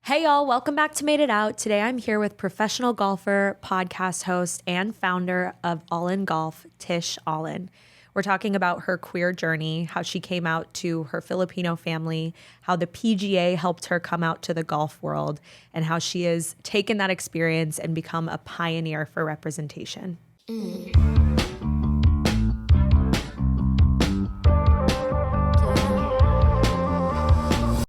Hey y'all, welcome back to Made It Out. Today I'm here with professional golfer, podcast host, and founder of All In Golf, Tish Alyn. We're talking about her queer journey, how she came out to her Filipino family, how the PGA helped her come out to the golf world, and how she has taken that experience and become a pioneer for representation.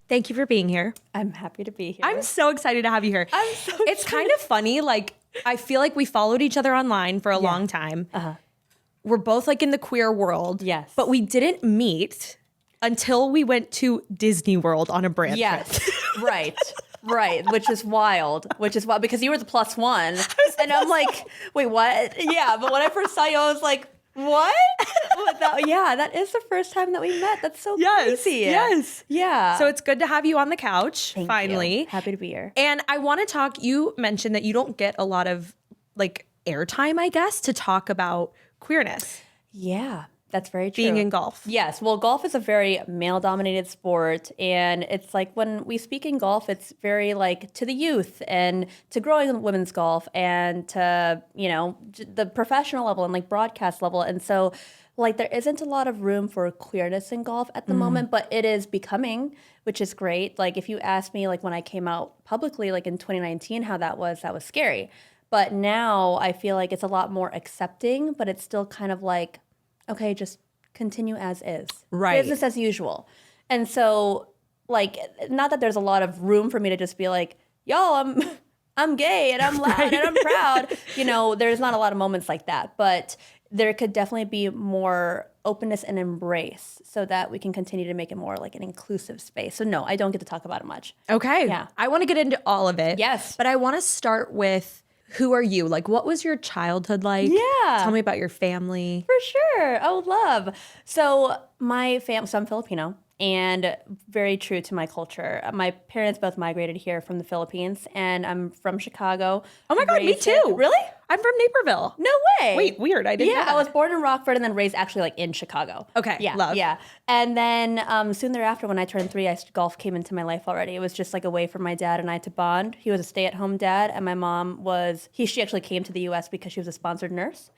Thank you for being here. I'm happy to be here. I'm so excited to have you here. I'm so excited. It's kind of funny. Like, I feel like we followed each other online for a long time. We're both like in the queer world. Yes. But we didn't meet until we went to Disney World on a brand trip. Right. Which is wild. Because you were the plus one. And I'm like, wait, what? Yeah. But when I first saw you, I was like, what? That is the first time that we met. That's so crazy. Yes. Yeah. So it's good to have you on the couch, finally. You. Happy to be here. And I want to talk, you mentioned that you don't get a lot of like airtime, I guess, to talk about queerness. Yeah, that's very true. Being in golf. Yes. Well, golf is a very male-dominated sport. And it's like when we speak in golf, it's very like to the youth and to growing women's golf and to, the professional level and like broadcast level. And so like there isn't a lot of room for queerness in golf at the moment, but it is becoming, which is great. Like if you ask me like when I came out publicly, like in 2019, how that was scary. But now I feel like it's a lot more accepting, but it's still kind of like, okay, just continue as is. Right. Business as usual. And so, like, not that there's a lot of room for me to just be like, yo, I'm gay and I'm loud and I'm proud. There's not a lot of moments like that. But there could definitely be more openness and embrace so that we can continue to make it more like an inclusive space. So no, I don't get to talk about it much. Okay. Yeah. I want to get into all of it. Yes. But I want to start with, who are you? Like, what was your childhood like? Yeah. Tell me about your family. For sure. Oh, love. So so I'm Filipino and very true to my culture. My parents both migrated here from the Philippines and I'm from Chicago. Oh my God, me too. Really? I'm from Naperville. No way. Wait, weird. I didn't know that. I was born in Rockford and then raised actually like in Chicago. Okay, Yeah, love. Yeah. And then soon thereafter when I turned 3, golf came into my life already. It was just like a way for my dad and I to bond. He was a stay-at-home dad and my mom she actually came to the U.S. because she was a sponsored nurse.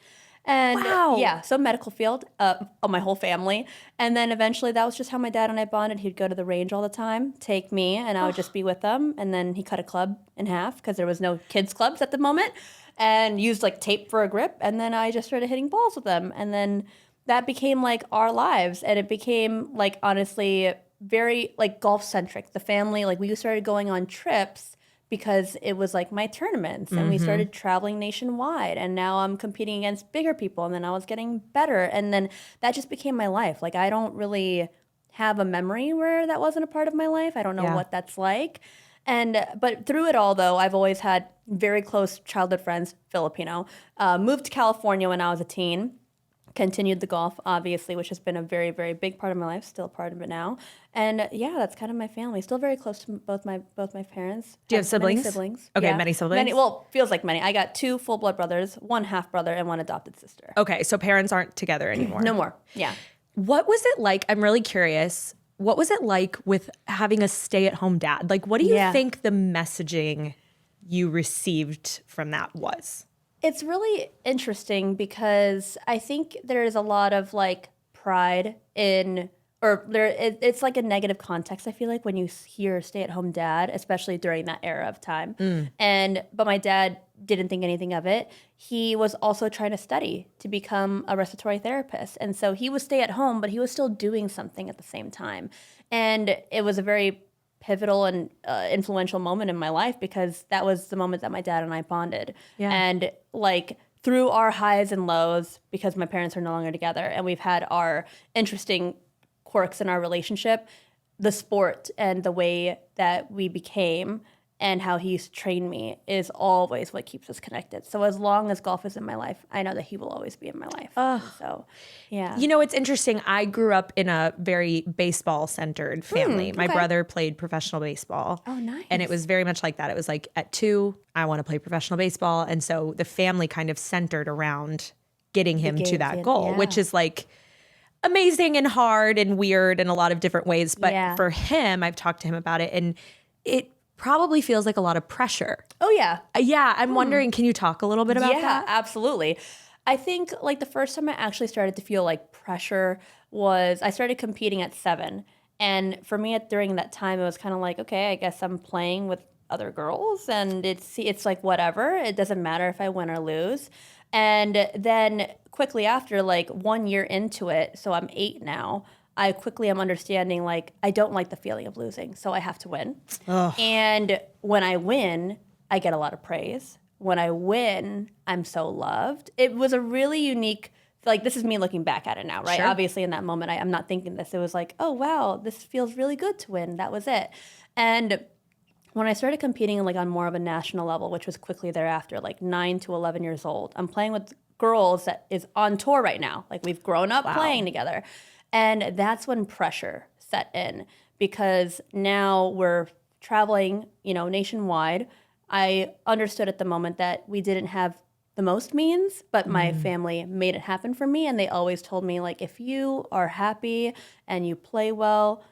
And wow. Yeah, so medical field, my whole family. And then eventually that was just how my dad and I bonded. He'd go to the range all the time, take me, and I would just be with them. And then he cut a club in half because there was no kids clubs at the moment and used like tape for a grip. And then I just started hitting balls with them. And then that became like our lives. And it became like honestly very like golf centric. The family, like we started going on trips because it was like my tournaments and we started traveling nationwide and now I'm competing against bigger people and then I was getting better and then that just became my life. Like I don't really have a memory where that wasn't a part of my life. I don't know what that's like. But through it all though, I've always had very close childhood friends, Filipino, moved to California when I was a teen. Continued the golf, obviously, which has been a very, very big part of my life, still part of it now. And yeah, that's kind of my family. Still very close to both my parents. Do you have siblings? Many siblings. Okay, many siblings? Feels like many. I got 2 full-blood brothers, 1 half-brother, and 1 adopted sister. Okay, so parents aren't together anymore. No more, yeah. What was it like? I'm really curious. What was it like with having a stay-at-home dad? Like, what do you think the messaging you received from that was? It's really interesting because I think there's a lot of like pride it's like a negative context, I feel like, when you hear stay-at-home dad, especially during that era of time. But my dad didn't think anything of it. He was also trying to study to become a respiratory therapist. And so he was stay at home, but he was still doing something at the same time. And it was a very pivotal and influential moment in my life because that was the moment that my dad and I bonded. Yeah. And like through our highs and lows, because my parents are no longer together and we've had our interesting quirks in our relationship, the sport and the way that we became and how he used to train me is always what keeps us connected. So as long as golf is in my life, I know that he will always be in my life. So, yeah. You know, it's interesting. I grew up in a very baseball-centered family. My brother played professional baseball. Oh, nice. And it was very much like that. It was like, at 2, I want to play professional baseball. And so the family kind of centered around getting him to that goal, which is like amazing and hard and weird in a lot of different ways. But for him, I've talked to him about it, and it probably feels like a lot of pressure. Oh, yeah. Yeah, I'm wondering, can you talk a little bit about that? Yeah, absolutely. I think like the first time I actually started to feel like pressure was I started competing at 7. And for me during that time, it was kind of like, okay, I guess I'm playing with other girls and it's like whatever. It doesn't matter if I win or lose. And then quickly after, like 1 year into it, so I'm 8 now, I quickly am understanding like I don't like the feeling of losing, so I have to win. Ugh. And when I win, I get a lot of praise. When I win, I'm so loved. It was a really unique, like this is me looking back at it now, right? Sure. Obviously in that moment, I'm not thinking this. It was like, oh wow, this feels really good to win. That was it. And when I started competing like on more of a national level, which was quickly thereafter, like 9 to 11 years old, I'm playing with girls that is on tour right now. Like we've grown up playing together. And that's when pressure set in because now we're traveling, nationwide. I understood at the moment that we didn't have the most means, but my family made it happen for me. And they always told me, like, if you are happy and you play well,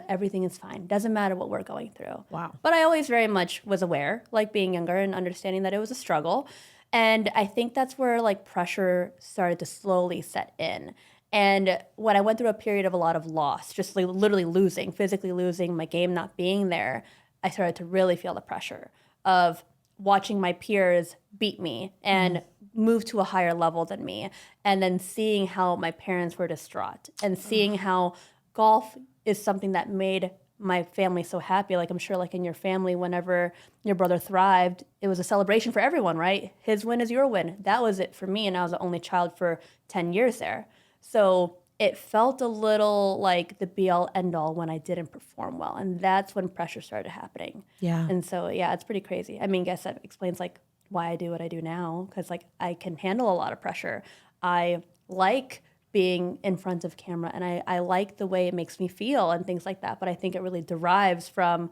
everything is fine. Doesn't matter what we're going through. Wow. But I always very much was aware, like being younger and understanding that it was a struggle. And I think that's where like pressure started to slowly set in. And when I went through a period of a lot of loss, just like literally losing, physically losing, my game not being there, I started to really feel the pressure of watching my peers beat me and move to a higher level than me. And then seeing how my parents were distraught and seeing how golf is something that made my family so happy. Like I'm sure like in your family, whenever your brother thrived, it was a celebration for everyone, right? His win is your win. That was it for me. And I was the only child for 10 years there. So it felt a little like the be-all, end-all when I didn't perform well. And that's when pressure started happening. Yeah. And so, yeah, it's pretty crazy. I mean, I guess that explains like why I do what I do now, because like I can handle a lot of pressure. I like being in front of camera and I like the way it makes me feel and things like that. But I think it really derives from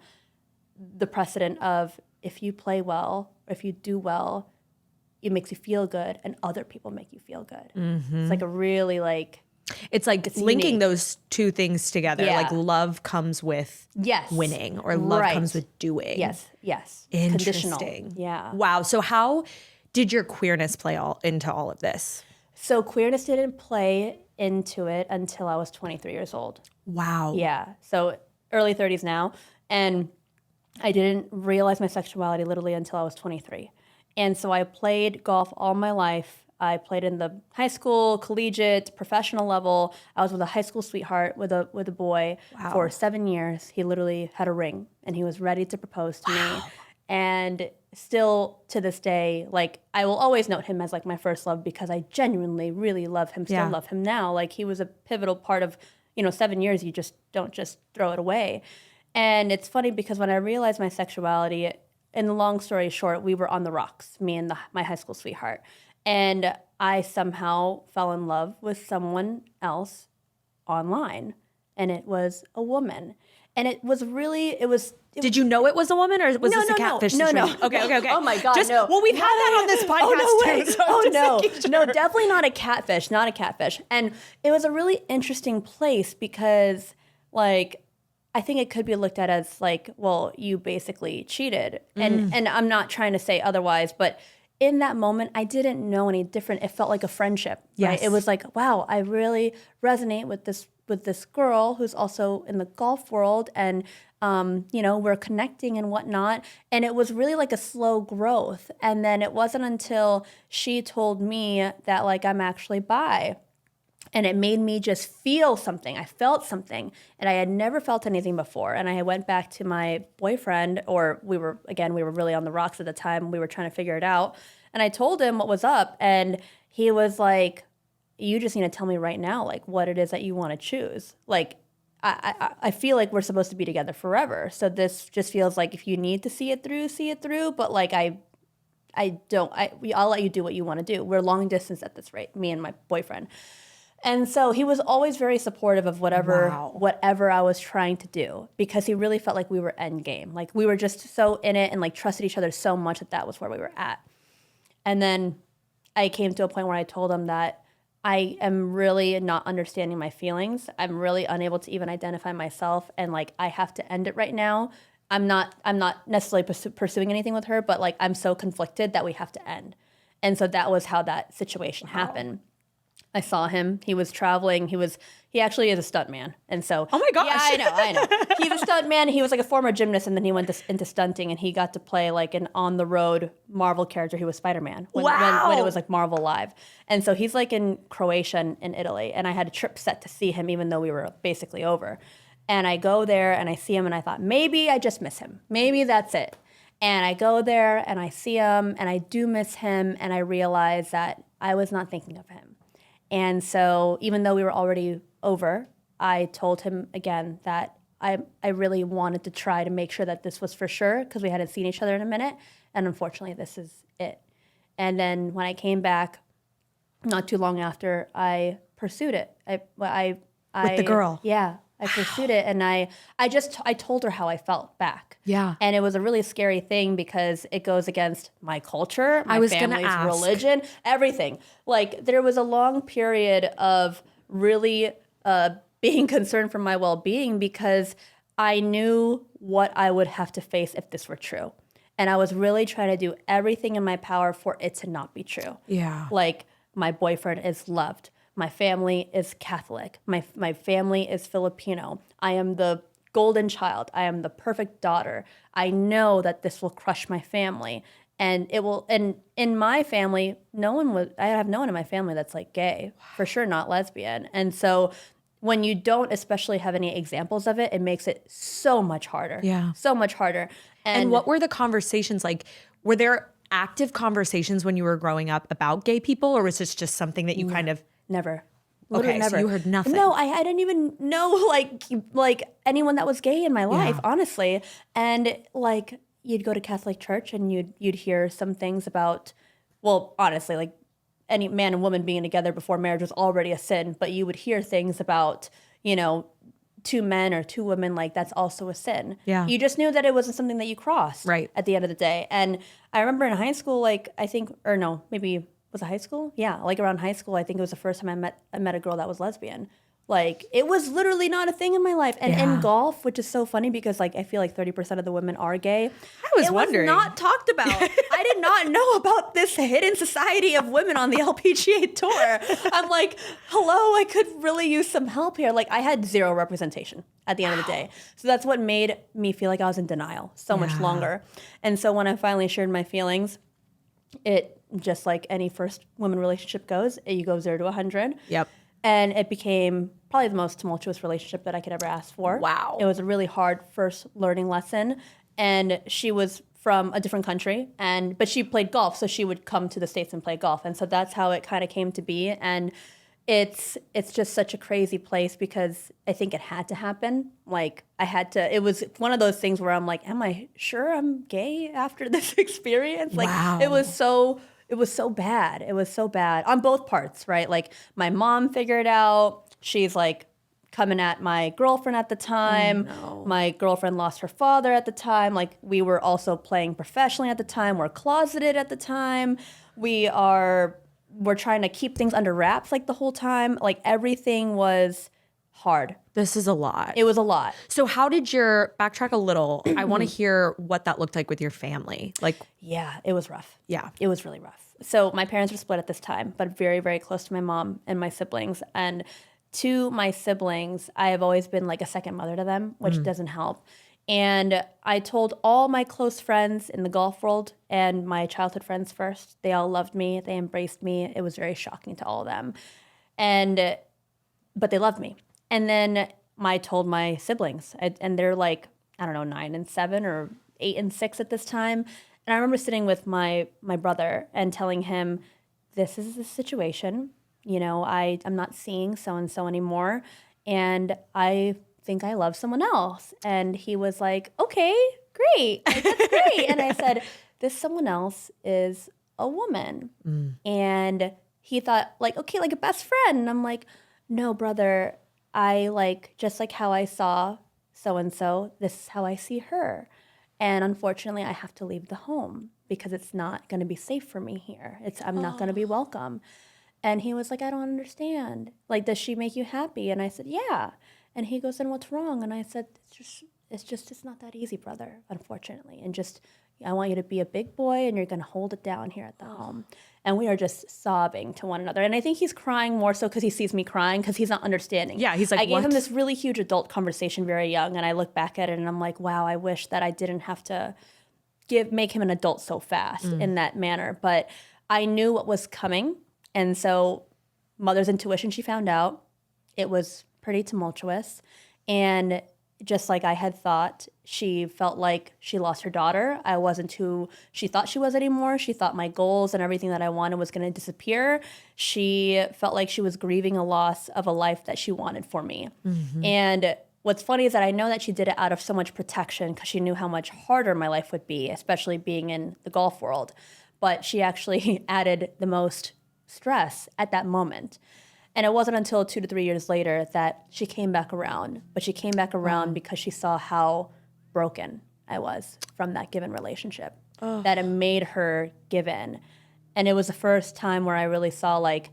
the precedent of if you play well, or if you do well, it makes you feel good and other people make you feel good. It's like a really like... It's like linking unique. those two things together. Yeah. Like love comes with winning or love comes with doing. Yes. Interesting. Conditional. Yeah. Wow. So how did your queerness play into all of this? So queerness didn't play into it until I was 23 years old. Wow. Yeah. So early 30s now. And I didn't realize my sexuality literally until I was 23. And so I played golf all my life. I played in the high school, collegiate, professional level. I was with a high school sweetheart with a boy for 7 years. He literally had a ring and he was ready to propose to me. And still to this day, like I will always note him as like my first love because I genuinely really love him, still love him now. Like he was a pivotal part of, 7 years, you just don't just throw it away. And it's funny because when I realized my sexuality, in the long story short, we were on the rocks, me and my high school sweetheart. And I somehow fell in love with someone else online. And it was a woman. And it was really, Did you know it was a woman, or was this a catfish situation? No. Okay. Oh my God, no. Well, we've had that on this podcast too. So No, definitely not a catfish, And it was a really interesting place because, like, I think it could be looked at as like, well, you basically cheated. And I'm not trying to say otherwise, but in that moment, I didn't know any different. It felt like a friendship. Yes. Right? It was like, wow, I really resonate with this girl who's also in the golf world, and we're connecting and whatnot. And it was really like a slow growth. And then it wasn't until she told me that like I'm actually bi. And it made me just feel something. I felt something. And I had never felt anything before. And I went back to my boyfriend, or we were really on the rocks at the time. We were trying to figure it out. And I told him what was up. And he was like, you just need to tell me right now, like, what it is that you want to choose. Like, I feel like we're supposed to be together forever. So this just feels like if you need to see it through. But like, I'll let you do what you want to do. We're long distance at this rate, me and my boyfriend. And so he was always very supportive of whatever I was trying to do, because he really felt like we were end game. Like we were just so in it and like trusted each other so much that was where we were at. And then I came to a point where I told him that I am really not understanding my feelings. I'm really unable to even identify myself. And like, I have to end it right now. I'm not necessarily pursuing anything with her, but like I'm so conflicted that we have to end. And so that was how that situation happened. I saw him. He was traveling. He actually is a stuntman. And so, oh my gosh. Yeah, I know. He's a stuntman. He was like a former gymnast, and then he went into stunting, and he got to play like an on the road Marvel character. He was Spider-Man when it was like Marvel Live. And so he's like in Croatia and in Italy, and I had a trip set to see him, even though we were basically over. And I go there and I see him, and I thought, maybe I just miss him. Maybe that's it. And I go there and I see him, and I do miss him, and I realize that I was not thinking of him. And so even though we were already over, I told him again that I really wanted to try to make sure that this was for sure, because we hadn't seen each other in a minute. And unfortunately, this is it. And then when I came back, not too long after, I pursued it. With the girl. Yeah. I pursued it, and I told her how I felt back. Yeah. And it was a really scary thing because it goes against my culture, my family's religion, everything. Like, there was a long period of really being concerned for my well-being because I knew what I would have to face if this were true. And I was really trying to do everything in my power for it to not be true. Yeah. Like, my boyfriend is loved. My family is Catholic. My family is Filipino. I am the golden child. I am the perfect daughter. I know that this will crush my family. And it will, and in my family, I have no one in my family that's like gay, for sure not lesbian. And so when you don't especially have any examples of it, it makes it so much harder. Yeah. So much harder. And what were the conversations like? Were there active conversations when you were growing up about gay people, or was this just something that you kind of... Never. Literally never. So you heard nothing. No, I didn't even know like anyone that was gay in my life, honestly. And like you'd go to Catholic church and you'd hear some things about, well, honestly, like any man and woman being together before marriage was already a sin, but you would hear things about, two men or two women, like that's also a sin. Yeah. You just knew that it wasn't something that you crossed right at the end of the day. And I remember in high school, maybe was it high school? Yeah, like around high school, I think it was the first time I met a girl that was lesbian. Like, it was literally not a thing in my life. And in golf, which is so funny because like I feel like 30% of the women are gay. I was wondering. It was not talked about. I did not know about this hidden society of women on the LPGA tour. I'm like, hello, I could really use some help here. Like, I had zero representation at the end of the day. So that's what made me feel like I was in denial so much longer. And so when I finally shared my feelings, it just like any first woman relationship goes, you go 0 to 100. Yep. And it became probably the most tumultuous relationship that I could ever ask for. Wow. It was a really hard first learning lesson. And she was from a different country, but she played golf, so she would come to the States and play golf. And so that's how it kind of came to be. And it's just such a crazy place because I think it had to happen. Like, it was one of those things where I'm like, am I sure I'm gay after this experience? Like, wow. It was so bad. It was so bad on both parts, right? Like, my mom figured out. She's like coming at my girlfriend at the time. Oh, no. My girlfriend lost her father at the time. Like, we were also playing professionally at the time. We're closeted at the time. We're trying to keep things under wraps like the whole time. Like, everything was hard. This is a lot. It was a lot. So how did backtrack a little? I want to hear what that looked like with your family. Like, yeah, it was rough. Yeah. It was really rough. So my parents were split at this time, but very, very close to my mom and my siblings. And to my siblings, I have always been like a second mother to them, which doesn't help. And I told all my close friends in the golf world and my childhood friends first. They all loved me. They embraced me. It was very shocking to all of them. But they loved me. And then I told my siblings, and they're like, I don't know, 9 and 7 or 8 and 6 at this time. And I remember sitting with my brother and telling him, this is the situation. I'm not seeing so-and-so anymore. And I think I love someone else. And he was like, okay, great. Like, that's great. And I said, this someone else is a woman. And he thought like, okay, like a best friend. And I'm like, no, brother, I like, just like how I saw so-and-so, this is how I see her. And unfortunately, I have to leave the home because it's not going to be safe for me here. I'm not going to be welcome. And he was like, I don't understand. Like, does she make you happy? And I said, yeah. And he goes, then what's wrong? And I said, it's not that easy, brother, unfortunately. And just, I want you to be a big boy and you're going to hold it down here at the home. And we are just sobbing to one another. And I think he's crying more so because he sees me crying because he's not understanding. Yeah, he's like, I gave what? him this really huge adult conversation very young. And I look back at it and I'm like, wow, I wish that I didn't have to make him an adult so fast in that manner. But I knew what was coming. And so mother's intuition, she found out. It was pretty tumultuous. And just like I had thought, she felt like she lost her daughter. I wasn't who she thought she was anymore. She thought my goals and everything that I wanted was going to disappear. She felt like she was grieving a loss of a life that she wanted for me. And what's funny is that I know that she did it out of so much protection because she knew how much harder my life would be, especially being in the golf world. But she actually added the most stress at that moment. And it wasn't until 2 to 3 years later that she came back around. But she came back around because she saw how broken I was from that given relationship, that it made her give in. And it was the first time where I really saw, like,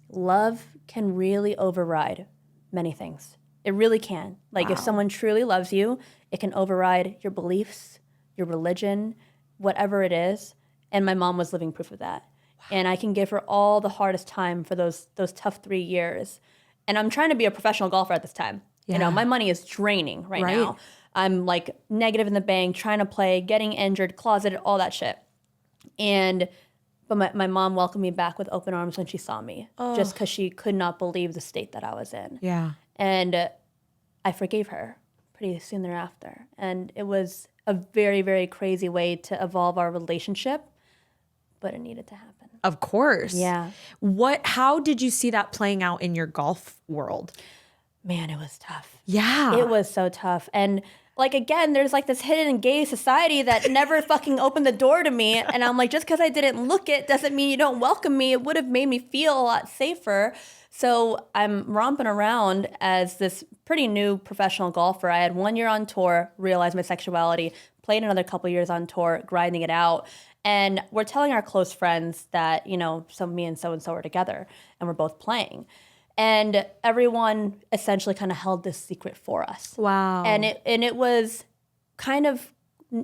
love can really override many things. It really can. Like, if someone truly loves you, it can override your beliefs, your religion, whatever it is. And my mom was living proof of that. And I can give her all the hardest time for those tough 3 years. And I'm trying to be a professional golfer at this time. Yeah. You know, my money is draining right now. I'm like negative in the bank, trying to play, getting injured, closeted, all that shit. But my mom welcomed me back with open arms when she saw me, just because she could not believe the state that I was in. Yeah. And I forgave her pretty soon thereafter. And it was a very, very crazy way to evolve our relationship, but it needed to happen. Of course. Yeah. How did you see that playing out in your golf world? Man, it was tough. Yeah. It was so tough. And like, again, there's like this hidden gay society that never fucking opened the door to me. And I'm like, just because I didn't look it doesn't mean you don't welcome me. It would have made me feel a lot safer. So I'm romping around as this pretty new professional golfer. I had 1 year on tour, realized my sexuality, played another couple years on tour, grinding it out. And we're telling our close friends that, you know, me and so are together and we're both playing. And everyone essentially kind of held this secret for us. Wow. And it was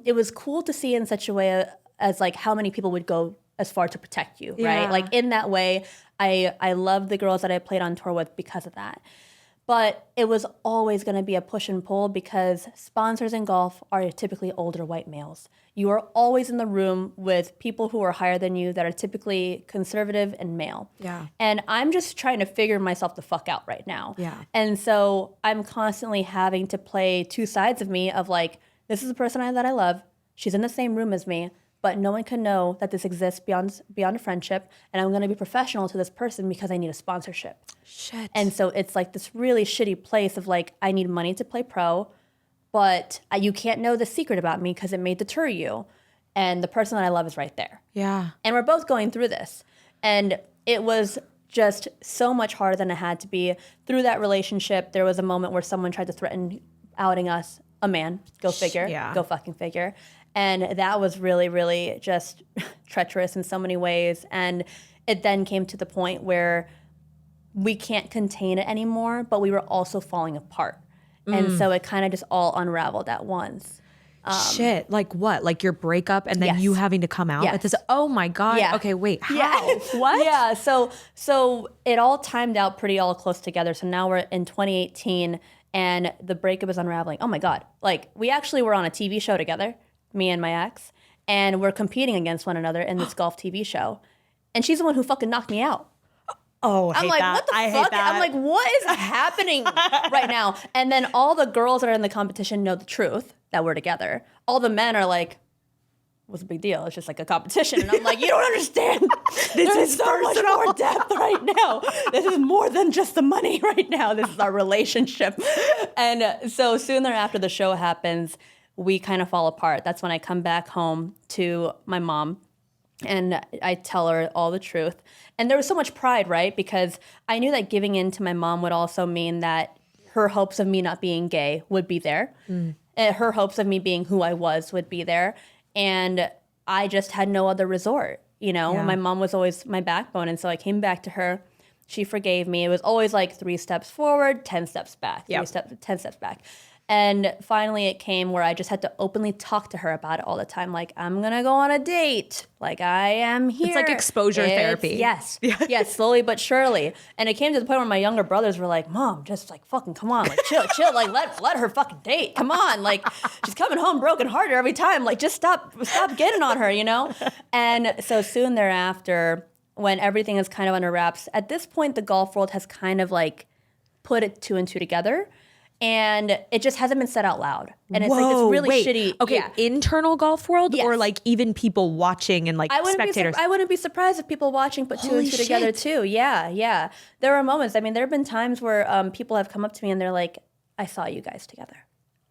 it was cool to see in such a way as like how many people would go as far to protect you, right? Like in that way, I love the girls that I played on tour with because of that. But it was always going to be a push and pull because sponsors in golf are typically older white males. You are always in the room with people who are higher than you that are typically conservative and male. Yeah. And I'm just trying to figure myself the fuck out right now. Yeah. And so I'm constantly having to play two sides of me of like, this is the person that I love. She's in the same room as me, but no one can know that this exists beyond a friendship. And I'm going to be professional to this person because I need a sponsorship. Shit. And so it's like this really shitty place of like, I need money to play pro, but you can't know the secret about me because it may deter you. And the person that I love is right there. Yeah. And we're both going through this. And it was just so much harder than it had to be. Through that relationship, there was a moment where someone tried to threaten outing us, a man, go figure, go fucking figure. And that was really, really just treacherous in so many ways. And it then came to the point where we can't contain it anymore, but we were also falling apart. And so it kind of just all unraveled at once. Shit. Like what? Like your breakup and then you having to come out at this? Oh my God. Yeah. Okay, wait. How? Yeah. What? Yeah. So it all timed out pretty all close together. So now we're in 2018 and the breakup is unraveling. Oh my God. Like we actually were on a TV show together, me and my ex, and we're competing against one another in this golf TV show. And she's the one who fucking knocked me out. Oh, I'm like, that. what the I fuck? hate that. I'm like, what is happening right now? And then all the girls that are in the competition know the truth that we're together. All the men are like, what's the big deal? It's just like a competition. And I'm like, you don't understand. This is so much more depth right now. This is more than just the money right now. This is our relationship. And so soon thereafter the show happens, we kind of fall apart. That's when I come back home to my mom. And I tell her all the truth. And there was so much pride, right? Because I knew that giving in to my mom would also mean that her hopes of me not being gay would be there. And her hopes of me being who I was would be there. And I just had no other resort. You know, my mom was always my backbone. And so I came back to her. She forgave me. It was always like 3 steps forward, 10 steps back. 10 steps back. And finally it came where I just had to openly talk to her about it all the time. Like, I'm going to go on a date. Like, I am here. It's like exposure therapy. Yes. Yes, slowly but surely. And it came to the point where my younger brothers were like, Mom, just like fucking come on. Like, chill. Like, let her fucking date. Come on. Like, she's coming home brokenhearted every time. Like, just stop getting on her, you know? And so soon thereafter, when everything is kind of under wraps, at this point, the golf world has kind of like put it 2 and 2 together. And it just hasn't been said out loud. And it's like this really shitty. Okay, internal golf world or like even people watching and like spectators? I wouldn't be surprised if people watching put 2 and 2 together too. Yeah. There are moments. I mean, there have been times where people have come up to me and they're like, I saw you guys together.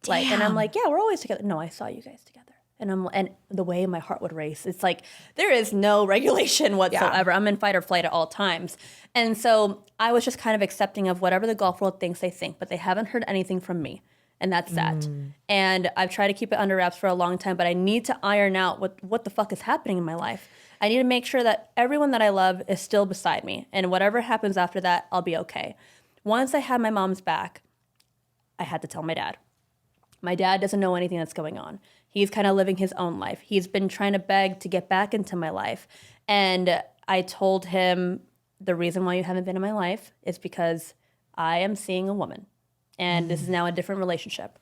Damn. Like, and I'm like, yeah, we're always together. No, I saw you guys together. And the way my heart would race, it's like there is no regulation whatsoever. I'm in fight or flight at all times. And so I was just kind of accepting of whatever the golf world thinks they think, but they haven't heard anything from me. And that's that. And I've tried to keep it under wraps for a long time, but I need to iron out what the fuck is happening in my life. I need to make sure that everyone that I love is still beside me. And whatever happens after that, I'll be okay. Once I had my mom's back, I had to tell my dad. My dad doesn't know anything that's going on. He's kind of living his own life. He's been trying to beg to get back into my life. And I told him the reason why you haven't been in my life is because I am seeing a woman. And this is now a different relationship.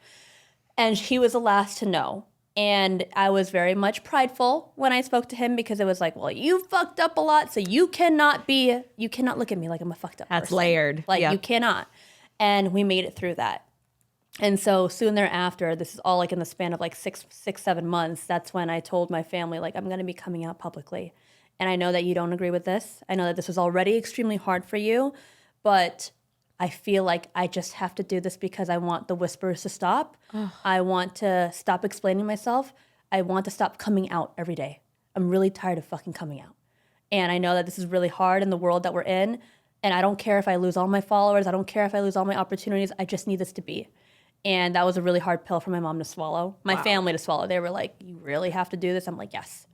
And he was the last to know. And I was very much prideful when I spoke to him because it was like, well, you fucked up a lot, so you cannot look at me like I'm a fucked up person. That's layered. Like, you cannot. And we made it through that. And so soon thereafter, this is all like in the span of like 7 months, that's when I told my family, like, I'm going to be coming out publicly. And I know that you don't agree with this. I know that this was already extremely hard for you, but I feel like I just have to do this because I want the whispers to stop. I want to stop explaining myself. I want to stop coming out every day. I'm really tired of fucking coming out. And I know that this is really hard in the world that we're in. And I don't care if I lose all my followers. I don't care if I lose all my opportunities. I just need this to be. And that was a really hard pill for my mom to swallow, my family to swallow. They were like, you really have to do this? I'm like, yes,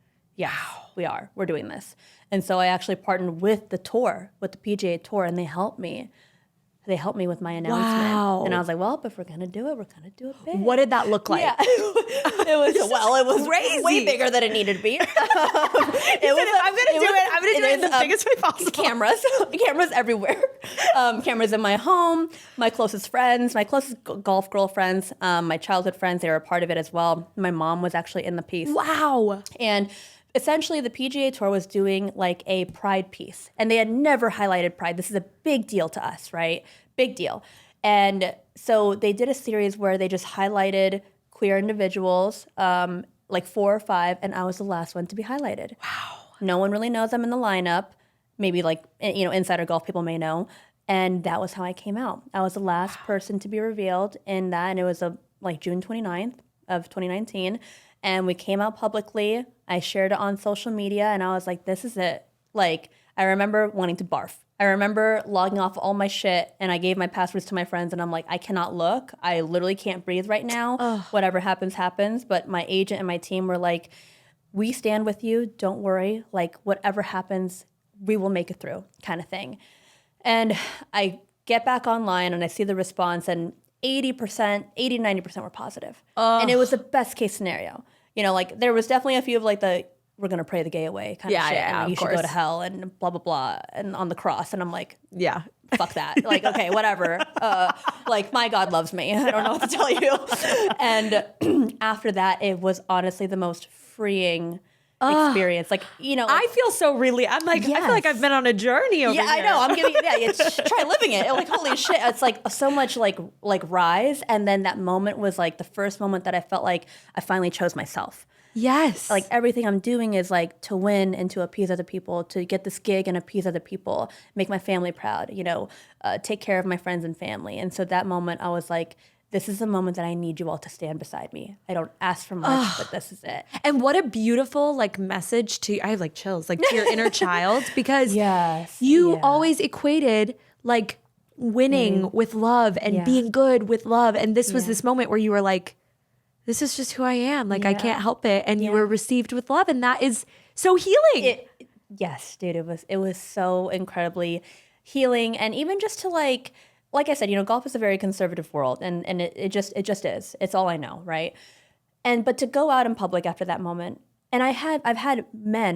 we are. We're doing this. And so I actually partnered with the tour, with the PGA Tour, and they helped me. They helped me with my announcement. Wow. And I was like, well, if we're going to do it, we're going to do it big. What did that look like? Yeah. it was crazy. Way bigger than it needed to be. I'm going to do it the biggest way possible. Cameras everywhere. Cameras in my home, my closest friends, my closest golf girlfriends, my childhood friends, they were a part of it as well. My mom was actually in the piece. Wow. And essentially, the PGA Tour was doing like a pride piece, and they had never highlighted pride. This is a big deal to us, right? Big deal. And so they did a series where they just highlighted queer individuals, like 4 or 5, and I was the last one to be highlighted. Wow. No one really knows I'm in the lineup. Maybe like, insider golf people may know. And that was how I came out. I was the last person to be revealed in that, and it was like June 29th of 2019. And we came out publicly. I shared it on social media, and I was like, this is it. Like, I remember wanting to barf. I remember logging off all my shit, and I gave my passwords to my friends, and I'm like, I cannot look. I literally can't breathe right now. Ugh. Whatever happens, happens. But my agent and my team were like, we stand with you. Don't worry. Like, whatever happens, we will make it through, kind of thing. And I get back online, and I see the response, and 90% were positive. And it was the best case scenario. Like, there was definitely a few of like we're going to pray the gay away kind of shit. And you should go to hell and blah, blah, blah. And on the cross. And I'm like, yeah, fuck that. Like, okay, whatever. Like, my God loves me. I don't know what to tell you. And after that, it was honestly the most freeing experience. Like, I feel so really, I'm like, yes. I feel like I've been on a journey over here. I know. I'm giving try living it. Like, holy shit. It's like so much like rise. And then that moment was like the first moment that I felt like I finally chose myself. Yes. Like, everything I'm doing is like to win and to appease other people, to get this gig and appease other people, make my family proud, take care of my friends and family. And so that moment I was like, this is the moment that I need you all to stand beside me. I don't ask for much, but this is it. And what a beautiful like message I have like chills, like to your inner child, because you always equated like winning with love and being good with love. And this was this moment where you were like, this is just who I am. Like, I can't help it. And you were received with love. And that is so healing. Yes, dude, it was so incredibly healing. And even just to like like I said, golf is a very conservative world, and it just is. It's all I know, right? But to go out in public after that moment, and I've had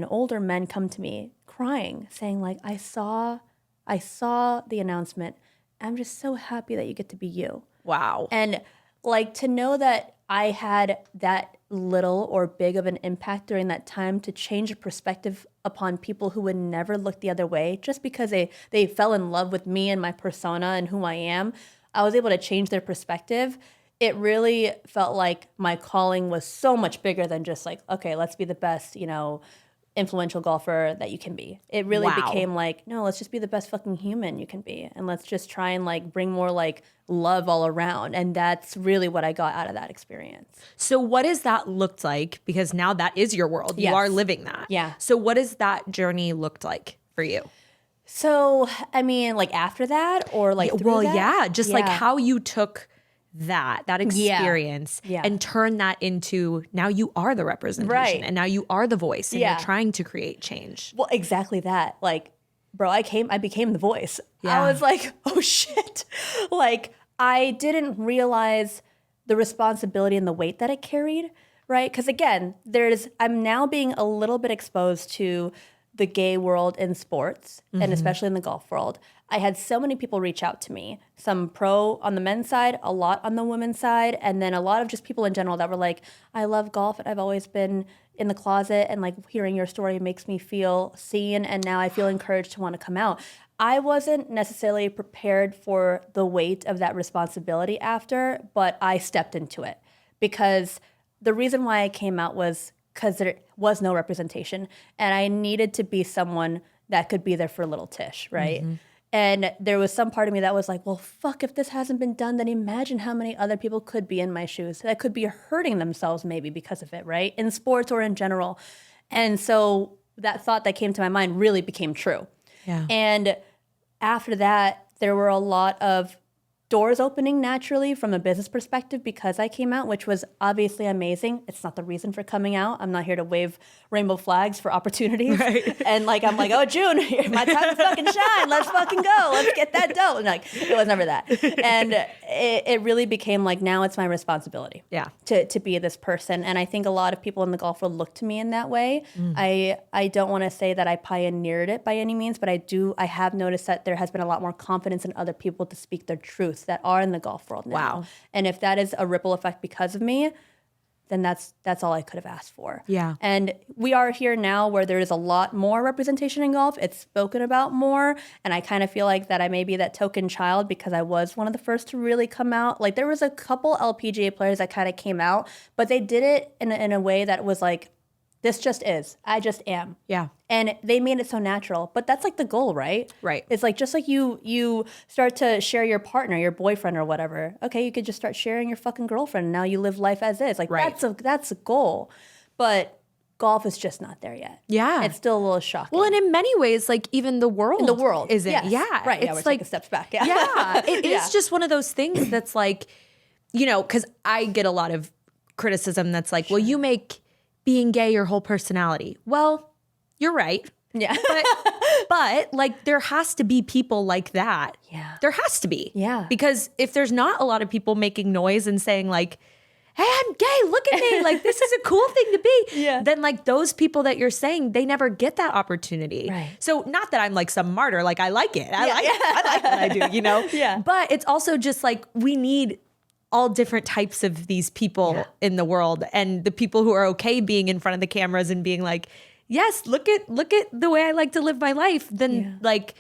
older men come to me crying, saying like, I saw the announcement. I'm just so happy that you get to be you. Wow. And like to know that I had that little or big of an impact during that time to change a perspective upon people who would never look the other way just because they fell in love with me and my persona and who I am. I was able to change their perspective. It really felt like my calling was so much bigger than just like, okay, let's be the best, influential golfer that you can be. It really became like, no, let's just be the best fucking human you can be. And let's just try and like bring more like love all around. And that's really what I got out of that experience. So what has that looked like? Because now that is your world. You are living that. Yeah. So what has that journey looked like for you? So, I mean, like after that or like through that? Yeah. Just like how you took that experience Yeah. and turn that into now you are the representation Right. and now you are the voice and Yeah. you're trying to create change. Well, exactly that. Like, bro, I became the voice. Yeah. I was like, oh shit. Like, I didn't realize the responsibility and the weight that it carried, right? Because again, I'm now being a little bit exposed to the gay world in sports and especially in the golf world. I had so many people reach out to me, some pro on the men's side, a lot on the women's side, and then a lot of just people in general that were like, I love golf and I've always been in the closet and like hearing your story makes me feel seen and now I feel encouraged to want to come out. I wasn't necessarily prepared for the weight of that responsibility after, but I stepped into it because the reason why I came out was because there was no representation and I needed to be someone that could be there for little Tish, right? And there was some part of me that was like, well, fuck, if this hasn't been done, then imagine how many other people could be in my shoes that could be hurting themselves maybe because of it, right? In sports or in general. And so that thought that came to my mind really became true. Yeah. And after that, there were a lot of doors opening naturally from a business perspective because I came out, which was obviously amazing. It's not the reason for coming out. I'm not here to wave rainbow flags for opportunities. Right. And like, I'm like, oh, June, my time to fucking shine. Let's fucking go. Let's get that dough. And like, it was never that. And it really became like, now it's my responsibility to be this person. And I think a lot of people in the golf world look to me in that way. I don't want to say that I pioneered it by any means, but I have noticed that there has been a lot more confidence in other people to speak their truth that are in the golf world now. Wow. And if that is a ripple effect because of me, then that's all I could have asked for. Yeah. And we are here now where there is a lot more representation in golf. It's spoken about more. And I kind of feel like that I may be that token child because I was one of the first to really come out. Like there was a couple LPGA players that kind of came out, but they did it in a way that was like, this just is. I just am. Yeah. And they made it so natural. But that's like the goal, right? Right. It's like just like you start to share your partner, your boyfriend or whatever. Okay, you could just start sharing your fucking girlfriend. And now you live life as is. Like that's a goal. But golf is just not there yet. Yeah. It's still a little shocking. Well, and in many ways, like even the world isn't. Yes. Yeah. Right. It's we're like taking steps back. Yeah. Yeah. It is just one of those things that's like, because I get a lot of criticism that's like, well, you make being gay your whole personality. Well, you're right. Yeah. But like there has to be people like that. Yeah. There has to be. Yeah. Because if there's not a lot of people making noise and saying like, hey, I'm gay, look at me, like this is a cool thing to be. Yeah. Then like those people that you're saying, they never get that opportunity. Right. So not that I'm like some martyr, like I like it. I like what I do, Yeah. But it's also just like we need all different types of these people in the world, and the people who are okay being in front of the cameras and being like, yes, look at the way I like to live my life. Then like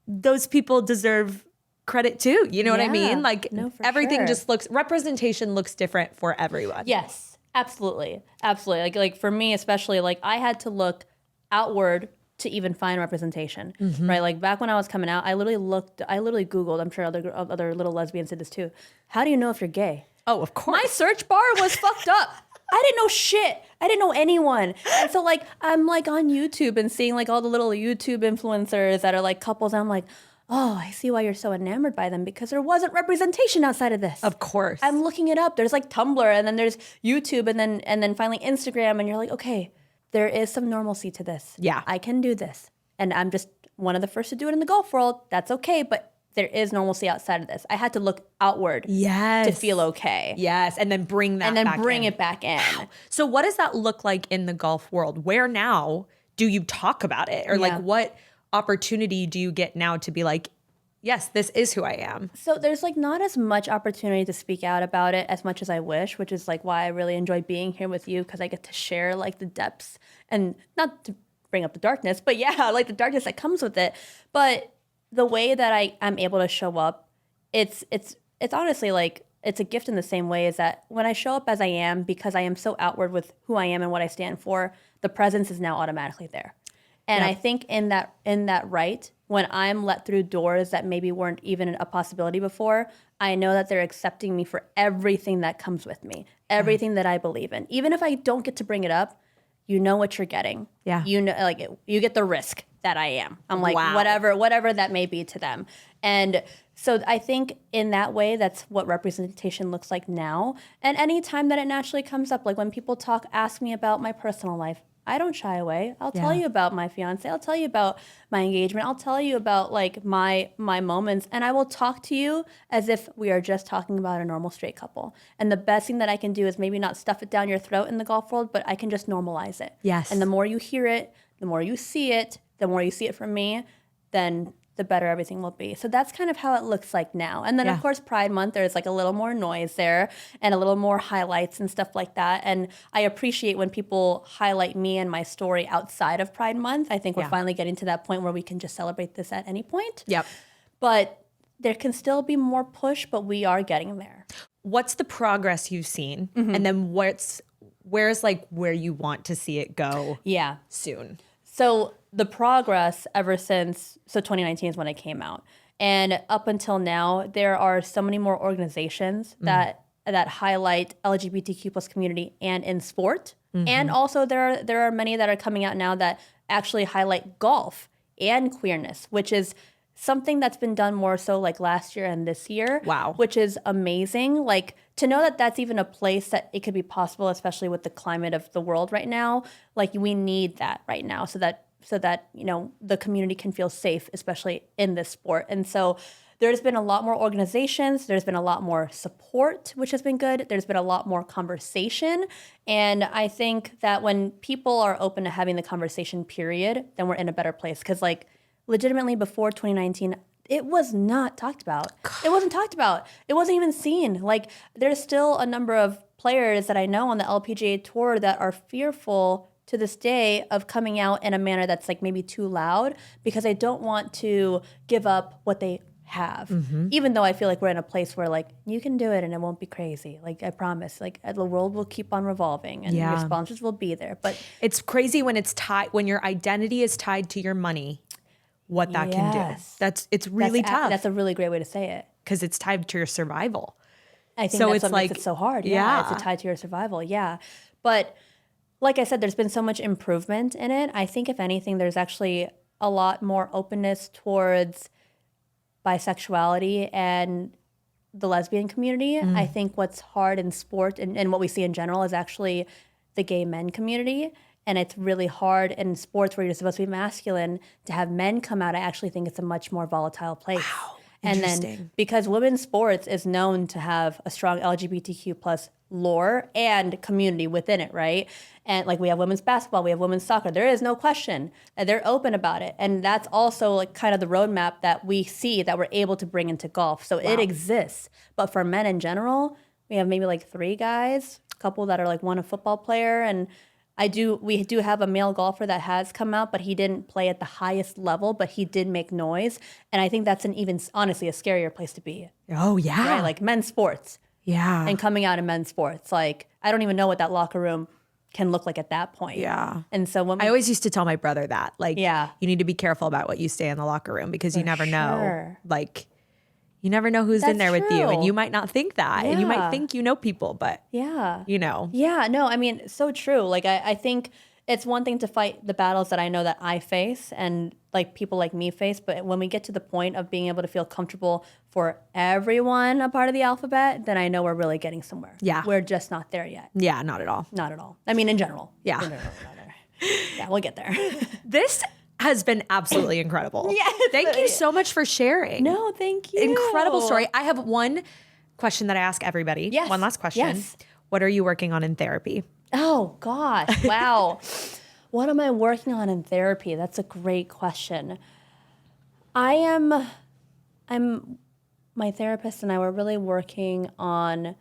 those people deserve credit too. You know what I mean? Like everything just representation looks different for everyone. Yes, absolutely. Absolutely. Like for me, especially like I had to look outward to even find representation, right? Like back when I was coming out, I literally Googled, I'm sure other little lesbians did this too. How do you know if you're gay? Oh, of course. My search bar was fucked up. I didn't know shit. I didn't know anyone. And so like, I'm like on YouTube and seeing like all the little YouTube influencers that are like couples. And I'm like, oh, I see why you're so enamored by them because there wasn't representation outside of this. Of course. I'm looking it up. There's like Tumblr and then there's YouTube and then finally Instagram. And you're like, okay, there is some normalcy to this. Yeah. I can do this. And I'm just one of the first to do it in the golf world. That's okay. But there is normalcy outside of this. I had to look outward Yes. to feel okay. Yes. And then bring that And then back bring in. it back in. So what does that look like in the golf world? Where now do you talk about it? Or like what opportunity do you get now to be like, yes, this is who I am? So there's like not as much opportunity to speak out about it as much as I wish, which is like why I really enjoy being here with you, because I get to share like the depths and not to bring up the darkness, but yeah, like the darkness that comes with it. But the way that I'm able to show up, it's honestly like it's a gift in the same way as that when I show up as I am, because I am so outward with who I am and what I stand for, the presence is now automatically there. And I think in that right, when I'm let through doors that maybe weren't even a possibility before, I know that they're accepting me for everything that comes with me, everything that I believe in. Even if I don't get to bring it up, you know what you're getting. Yeah. You know, like you get the risk that I am. I'm like, whatever that may be to them. And so I think in that way, that's what representation looks like now. And anytime that it naturally comes up, like when people ask me about my personal life, I don't shy away. I'll tell you about my fiance. I'll tell you about my engagement. I'll tell you about like my moments, and I will talk to you as if we are just talking about a normal straight couple. And the best thing that I can do is maybe not stuff it down your throat in the golf world, but I can just normalize it. Yes. And the more you hear it, the more you see it, the more you see it from me, then the better everything will be. So that's kind of how it looks like now. And then of course Pride Month, there's like a little more noise there and a little more highlights and stuff like that. And I appreciate when people highlight me and my story outside of Pride Month. I think we're finally getting to that point where we can just celebrate this at any point. Yep. But there can still be more push, but we are getting there. What's the progress you've seen? And then where's like where you want to see it go soon? So the progress ever since, 2019 is when it came out. And up until now, there are so many more organizations that highlight LGBTQ plus community and in sport. And also there are many that are coming out now that actually highlight golf and queerness, which is something that's been done more so like last year and this year. Wow. Which is amazing. Like to know that that's even a place that it could be possible, especially with the climate of the world right now. Like we need that right now so that you know the community can feel safe, especially in this sport. And so there's been a lot more organizations, there's been a lot more support, which has been good. There's been a lot more conversation. And I think that when people are open to having the conversation, period, then we're in a better place. Because like legitimately before 2019, it was not talked about. It wasn't talked about. It wasn't even seen. Like there's still a number of players that I know on the LPGA tour that are fearful to this day of coming out in a manner that's like maybe too loud because they don't want to give up what they have. Even though I feel like we're in a place where like you can do it and it won't be crazy. Like I promise, like the world will keep on revolving and your sponsors will be there. But it's crazy when it's tied, when your identity is tied to your money, what that can do. It's really tough. That's a really great way to say it. Because it's tied to your survival. I think that's what makes it so hard. Yeah, it's tied to your survival. Yeah. But like I said, there's been so much improvement in it. I think if anything, there's actually a lot more openness towards bisexuality and the lesbian community. I think what's hard in sport and what we see in general is actually the gay men community. And it's really hard in sports where you're supposed to be masculine to have men come out. I actually think it's a much more volatile place. Wow. And then because women's sports is known to have a strong LGBTQ plus lore and community within it, right? And like we have women's basketball, we have women's soccer. There is no question that they're open about it. And that's also like kind of the roadmap that we see that we're able to bring into golf. So it exists. But for men in general, we have maybe like 3 guys, a couple that are like one a football player. And we do have a male golfer that has come out, but he didn't play at the highest level, but he did make noise. And I think that's honestly a scarier place to be. Oh, yeah. Right? Like men's sports. Yeah. And coming out in men's sports. Like, I don't even know what that locker room can look like at that point. Yeah. And so I always used to tell my brother that. Like, you need to be careful about what you say in the locker room because you never know. Like, you never know who's in there with you. And you might not think that. And you might think you know people, but you know. Yeah, no, I mean, so true. Like, I think it's one thing to fight the battles that I know that I face and like people like me face. But when we get to the point of being able to feel comfortable for everyone a part of the alphabet, then I know we're really getting somewhere. Yeah. We're just not there yet. Yeah, not at all. Not at all. I mean, in general. Yeah. In general, we're not there. Yeah, we'll get there. This has been absolutely incredible. Yes. Thank you so much for sharing. No, thank you. Incredible story. I have one question that I ask everybody. Yes. One last question. Yes. What are you working on in therapy? Oh, gosh. Wow. What am I working on in therapy? That's a great question. I'm my therapist and I were really working on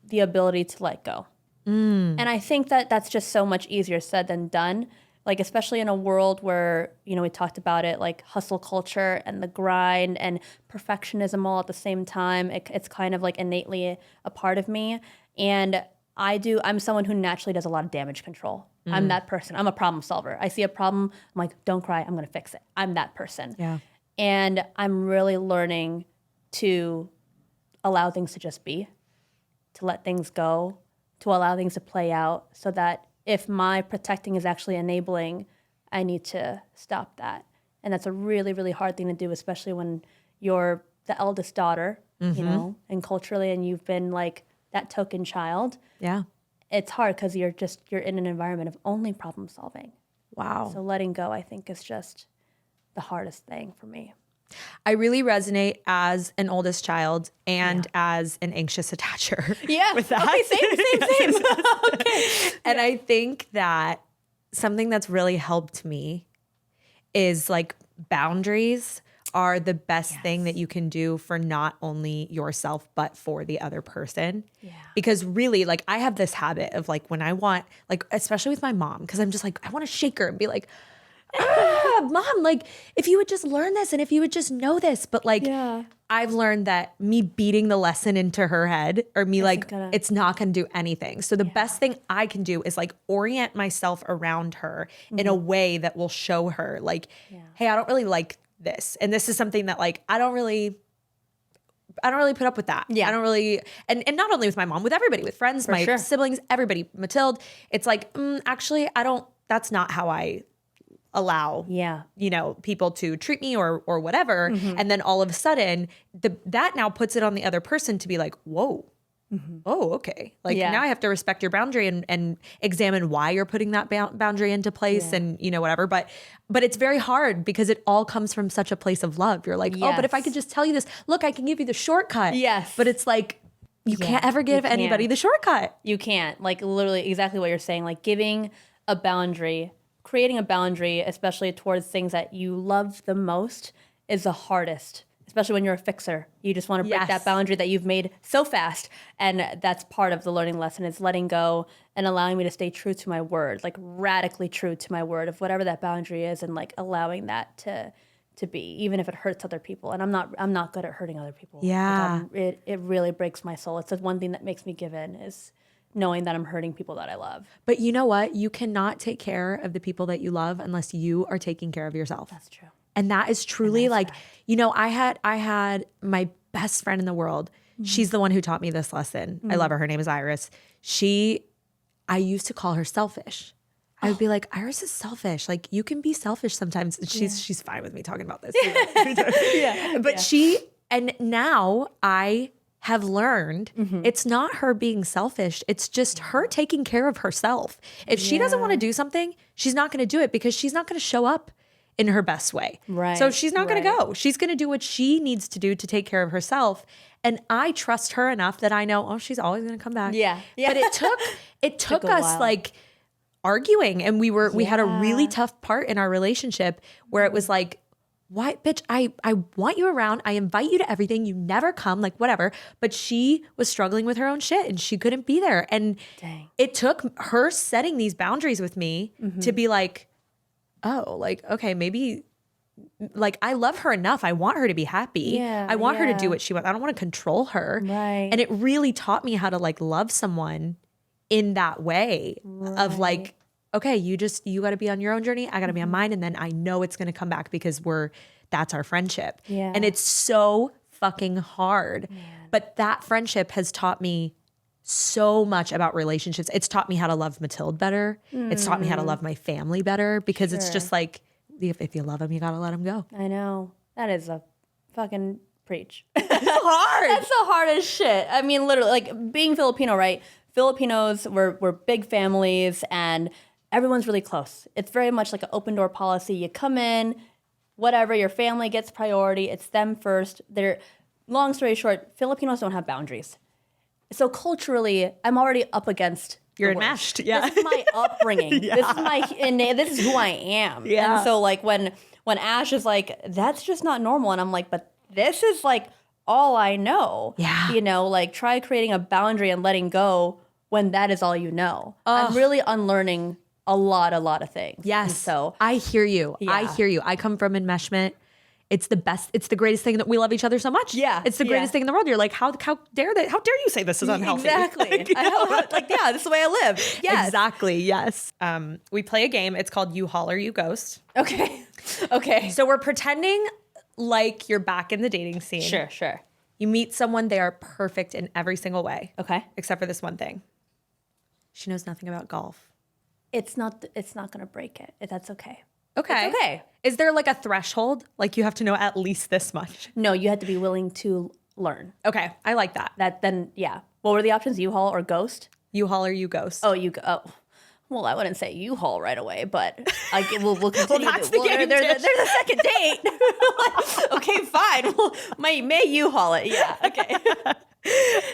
the ability to let go. And I think that that's just so much easier said than done. Like, especially in a world where, you know, we talked about it, like hustle culture and the grind and perfectionism all at the same time. It's kind of like innately a part of me. And I'm someone who naturally does a lot of damage control. I'm that person. I'm a problem solver. I see a problem, I'm like, don't cry, I'm gonna fix it. I'm that person. Yeah. And I'm really learning to allow things to just be, to let things go, to allow things to play out, so that if my protecting is actually enabling, I need to stop that. And that's a really, really hard thing to do, especially when you're the eldest daughter, you know, and culturally, and you've been like that token child. Yeah. It's hard because you're in an environment of only problem solving. Wow. So letting go, I think, is just the hardest thing for me. I really resonate as an oldest child and as an anxious attacher. Yeah. With that. Okay, same. Okay. And I think that something that's really helped me is like boundaries are the best thing that you can do for not only yourself, but for the other person. Yeah. Because really, like, I have this habit of like, when I want, like, especially with my mom, because I'm just like, I want to shake her and be like, Mom, like, if you would just learn this and if you would just know this. But like, I've learned that me beating the lesson into her head or me it's not going to do anything. So the best thing I can do is like orient myself around her in a way that will show her like, hey, I don't really like this. And this is something that like, I don't really put up with that. Yeah. I don't really, and not only with my mom, with everybody, with friends, my siblings, everybody, Matilde. It's like, actually, that's not how I allow, you know, people to treat me or whatever. And then all of a sudden that now puts it on the other person to be like, whoa, oh, okay. Like now I have to respect your boundary and examine why you're putting that boundary into place and, you know, whatever. But it's very hard because it all comes from such a place of love. You're like, oh, but if I could just tell you this, look, I can give you the shortcut. Yes. But it's like, you can't ever give anybody the shortcut. You can't. Like, literally exactly what you're saying, like giving a boundary, creating a boundary, especially towards things that you love the most, is the hardest. Especially when you're a fixer. You just want to break that boundary that you've made so fast. And that's part of the learning lesson, is letting go and allowing me to stay true to my word, like radically true to my word of whatever that boundary is, and like allowing that to be, even if it hurts other people. And I'm not good at hurting other people. Yeah. Like it really breaks my soul. It's the one thing that makes me give in, is knowing that I'm hurting people that I love. But you know what? You cannot take care of the people that you love unless you are taking care of yourself. That's true. And that is truly like, you know, I had my best friend in the world. She's the one who taught me this lesson. I love her. Her name is Iris. I used to call her selfish. I would be like, Iris is selfish. Like, you can be selfish sometimes. And she's fine with me talking about this. But and now I have learned it's not her being selfish. It's just her taking care of herself. If she doesn't want to do something, she's not going to do it because she's not going to show up in her best way. Right. So she's not going to go. She's going to do what she needs to do to take care of herself. And I trust her enough that I know, oh, she's always going to come back. Yeah. But it took us like arguing, and we had a really tough part in our relationship where it was like, why, bitch, I want you around. I invite you to everything. You never come, like whatever. But she was struggling with her own shit and she couldn't be there. And it took her setting these boundaries with me to be like, oh, like, okay, maybe like I love her enough. I want her to be happy. I want her to do what she wants. I don't want to control her. Right. And it really taught me how to like love someone in that way of like, okay, you got to be on your own journey. I got to be on mine. And then I know it's going to come back because that's our friendship. Yeah. And it's so fucking hard. Man. But that friendship has taught me so much about relationships. It's taught me how to love Matilde better. It's taught me how to love my family better because it's just like, if you love them, you got to let them go. I know. That is a fucking preach. It's hard. That's the hardest shit. I mean, literally, like being Filipino, right? Filipinos, we're big families, and everyone's really close. It's very much like an open door policy. You come in, whatever, your family gets priority. It's them first. Long story short, Filipinos don't have boundaries. So culturally, I'm already up against You're enmeshed. Yeah. This is my upbringing. Yeah. This is who I am. Yeah. And so like when Ash is like, that's just not normal. And I'm like, but this is like all I know. Yeah. You know, like try creating a boundary and letting go when that is all you know. I'm really unlearning a lot of things. Yes. And so I hear you. Yeah. I hear you. I come from enmeshment. It's the best. It's the greatest thing that we love each other so much. Yeah. It's the greatest thing in the world. You're like, how dare you say this is unhealthy? Exactly. Like, you know? This is the way I live. Yes. Exactly. Yes. We play a game. It's called You Haul or You Ghost. Okay. So we're pretending like you're back in the dating scene. Sure. You meet someone, they are perfect in every single way. Okay. Except for this one thing. She knows nothing about golf. It's not going to break it. That's okay. Okay. It's okay. Is there like a threshold? Like you have to know at least this much? No, you have to be willing to learn. Okay. I like that. Yeah. What were the options? U-Haul or Ghost? U-Haul or you ghost? Oh, well, I wouldn't say U-Haul right away, but we'll continue. that's the game, there's a second date. Okay, fine. Well, may U-Haul it. Yeah. Okay.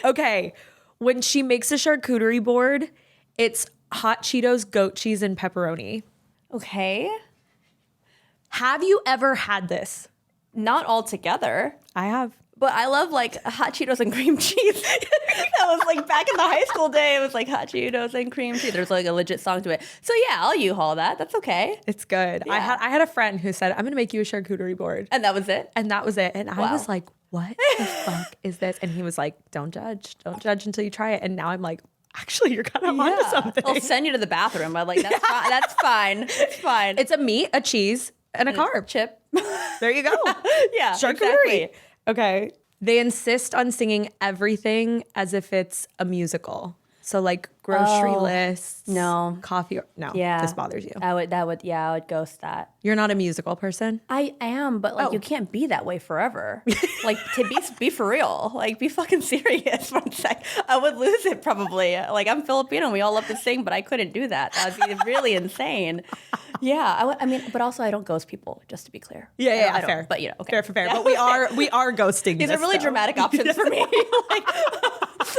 Okay. When she makes a charcuterie board, it's hot Cheetos, goat cheese, and pepperoni. Okay. Have you ever had this? Not all together. I have. But I love like hot Cheetos and cream cheese. That was like back in the high school day. It was like hot Cheetos and cream cheese. There's like a legit song to it. So yeah, I'll U-Haul that. That's okay. It's good. Yeah. I had a friend who said, I'm going to make you a charcuterie board. And that was it. And that was it. And I Wow. was like, what the fuck is this? And he was like, don't judge. Don't judge until you try it. And now I'm like, actually, you're kind of onto something. I'll send you to the bathroom. I'm like, that's fine. It's fine. It's a meat, a cheese, and a carb. Chip. There you go. Yeah, Charcuterie. exactly. Okay. They insist on singing everything as if it's a musical. So like grocery lists. No. Coffee. No. Yeah. This bothers you. I would ghost that. You're not a musical person? I am, but like you can't be that way forever. Like to be for real. Like be fucking serious for a sec. I would lose it probably. Like I'm Filipino and we all love to sing, but I couldn't do that. That would be really insane. Yeah, I mean, but also I don't ghost people, just to be clear. Yeah, I don't, fair. But okay. Fair. But we are ghosting. These are really dramatic options for me.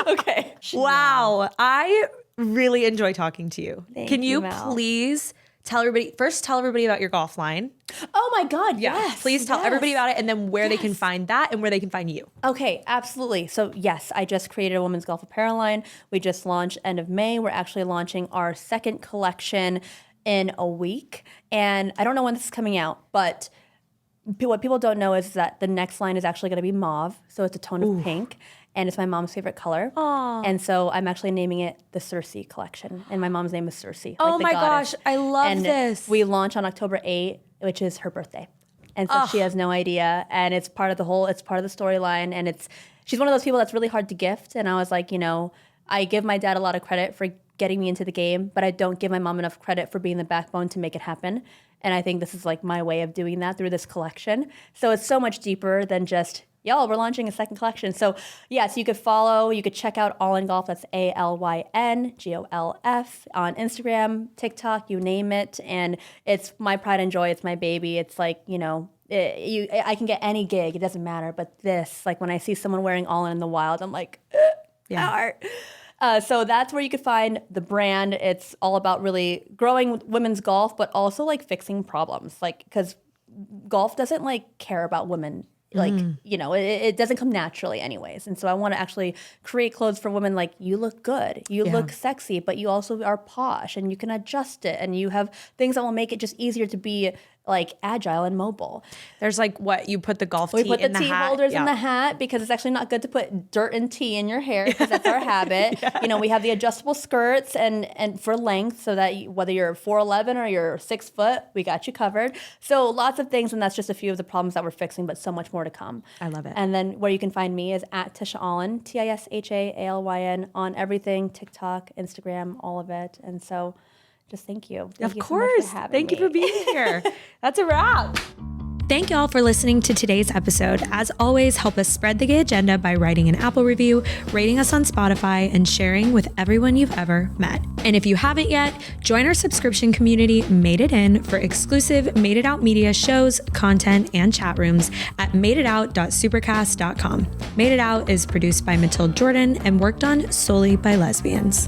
Okay. Wow. I really enjoy talking to you. Thank Can you you, Mel. please tell everybody about your golf line? Oh my God, yes. Please tell everybody about it and then where they can Yes. find that and where they can find you. Okay, absolutely. So yes, I just created a women's golf apparel line. We just launched end of May. We're actually launching our second collection in a week. And I don't know when this is coming out, but what people don't know is that the next line is actually going to be mauve. So it's a tone of pink. And it's my mom's favorite color. Aww. And so I'm actually naming it the Circe collection. And my mom's name is Circe. Oh like the my goddess. gosh, I love and this. We launch on October 8th, which is her birthday. And so she has no idea. And it's part of the storyline. And she's one of those people that's really hard to gift. And I was like, I give my dad a lot of credit for getting me into the game, but I don't give my mom enough credit for being the backbone to make it happen. And I think this is like my way of doing that through this collection. So it's so much deeper than just, y'all, we're launching a second collection. So yes, you could check out All in Golf. That's ALYNGOLF on Instagram, TikTok, you name it. And it's my pride and joy. It's my baby. It's like, I can get any gig. It doesn't matter. But this, like when I see someone wearing All in the wild, I'm like, art. So that's where you could find the brand. It's all about really growing women's golf, but also like fixing problems. Like, because golf doesn't like care about women. Like, it doesn't come naturally anyways. And so I want to actually create clothes for women like, you look good, you look sexy, but you also are posh and you can adjust it. And you have things that will make it just easier to be like agile and mobile. There's like what you put the golf tee in the hat. We put the tea holders in the hat because it's actually not good to put dirt and tea in your hair because that's our habit. We have the adjustable skirts and for length so that whether you're 4'11" or you're 6 foot, we got you covered. So lots of things, and that's just a few of the problems that we're fixing, but so much more to come. I love it. And then where you can find me is at Tisha Alyn, TISHAALYN on everything, TikTok, Instagram, all of it. And so just thank you. Thank Of you course. So much for having Thank you for me. being here. That's a wrap. Thank y'all for listening to today's episode. As always, help us spread the gay agenda by writing an Apple review, rating us on Spotify, and sharing with everyone you've ever met. And if you haven't yet, join our subscription community, Made It In, for exclusive Made It Out Media shows, content, and chat rooms at madeitout.supercast.com. Made It Out is produced by Matilde Jordan and worked on solely by lesbians.